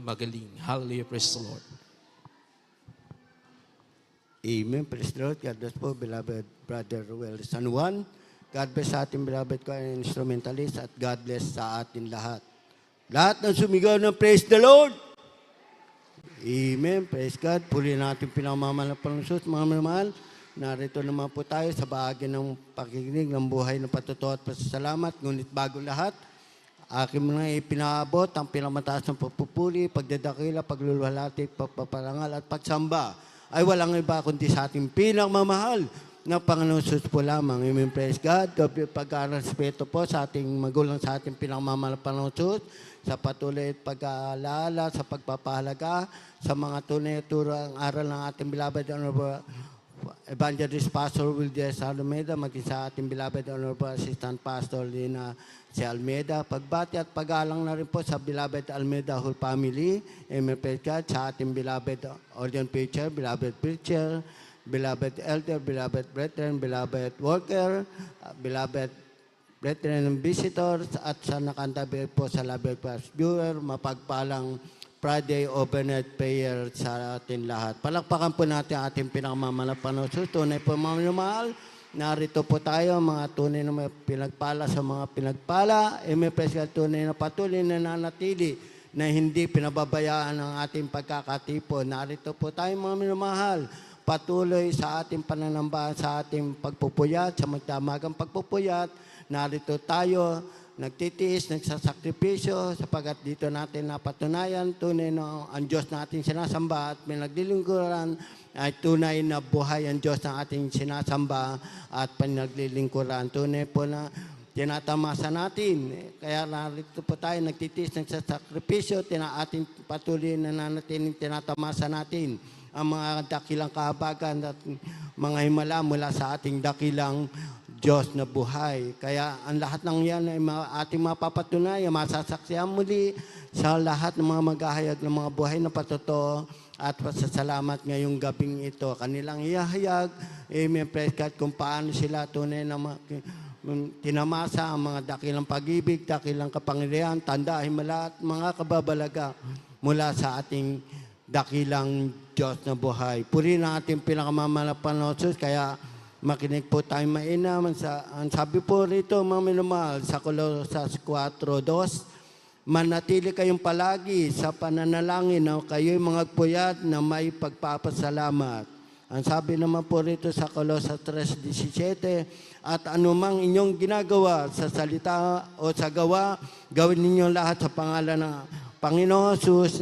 magaling. Hallelujah, praise the Lord. Amen. Praise the Lord. God bless po, beloved Brother Ruel San Juan. God bless sa ating beloved ko instrumentalist at God bless sa atin lahat. Lahat ng sumigaw ng praise the Lord. Amen. Praise God. Puri natin pinamamahala ng Diyos, mga minamahal. Narito naman po tayo sa bahagi ng pakikinig ng buhay ng patutuwa at pasasalamat. Ngunit bago lahat, aking mga ipinaabot ang pinamataas ng pagpupuri, pagdadakila, pagluluhalati, pagpaparangal at pagsamba ay walang iba kundi sa ating pinagmamahal na Panginoon Jesus po lamang. Amen. Praise God. Pag-respeto po sa ating magulang, sa ating pinagmamahal ng Panginoon Jesus, sa patuloy at pag-aalala, sa pagpapahalaga, sa mga tunay at turang aral ng ating beloved Honorable Evangelist Pastor Wildes Almeida, maging sa ating beloved Honorable Assistant Pastor Lina si Almeida. Pagbati at pag-alang na rin po sa beloved Almeida whole family. Amen. Praise God. Sa ating beloved audience preacher, beloved preacher, beloved elder, beloved brethren, beloved worker, beloved brethren and visitors, at sa nakantabi po sa Label Plus viewer, mapagpalang Friday overnight prayer sa atin lahat. Palakpakan po natin ating pinakamalapanood. Tunay po mga minamahal, narito po tayo, mga tunay na may pinagpala sa mga pinagpala. May presya tunay na patuloy na nanatili na hindi pinababayaan ang ating pagkakatipon. Narito po tayo mga minamahal, patuloy sa ating pananambahan, sa ating pagpupuyat, sa magdamagang pagpupuyat. Narito tayo, nagtitiis, nagsasakripisyo, sapagat dito natin napatunayan, tunay na ang Diyos na ating sinasamba at pinaglilingkuran ay tunay na buhay ang Diyos na ating sinasamba at pinaglilingkuran. Tunay po na tinatamasa natin. Kaya narito po tayo, nagtitiis, nagsasakripisyo, ating patuloy na nanatiling tinatamasa natin ang mga dakilang kahabagan at mga himala mula sa ating dakilang Diyos na buhay. Kaya ang lahat ng yan ay ating mapapatunay, masasaksihan muli sa lahat ng mga maghahayag ng mga buhay na patotoo at pasasalamat ngayong gabing ito. Kanilang ihahayag, amen, praise God, kung paano sila tunay na tinamasa ang mga dakilang pag-ibig, dakilang kapangyarihan, tanda, himala at mga kababalaga mula sa ating dakilang Diyos na buhay. Purihin ang ating pinakamamalapan Jesus, kaya makinig po tayo mainam. Ang sabi po rito, mga minamahal, sa Colosas 4:2, manatili kayong palagi sa pananalangin na kayo'y mga puyat na may pagpapasalamat. Ang sabi naman po rito sa Colosas 3:17, at anumang inyong ginagawa sa salita o sa gawa, gawin ninyo lahat sa pangalan ng Panginoon Jesus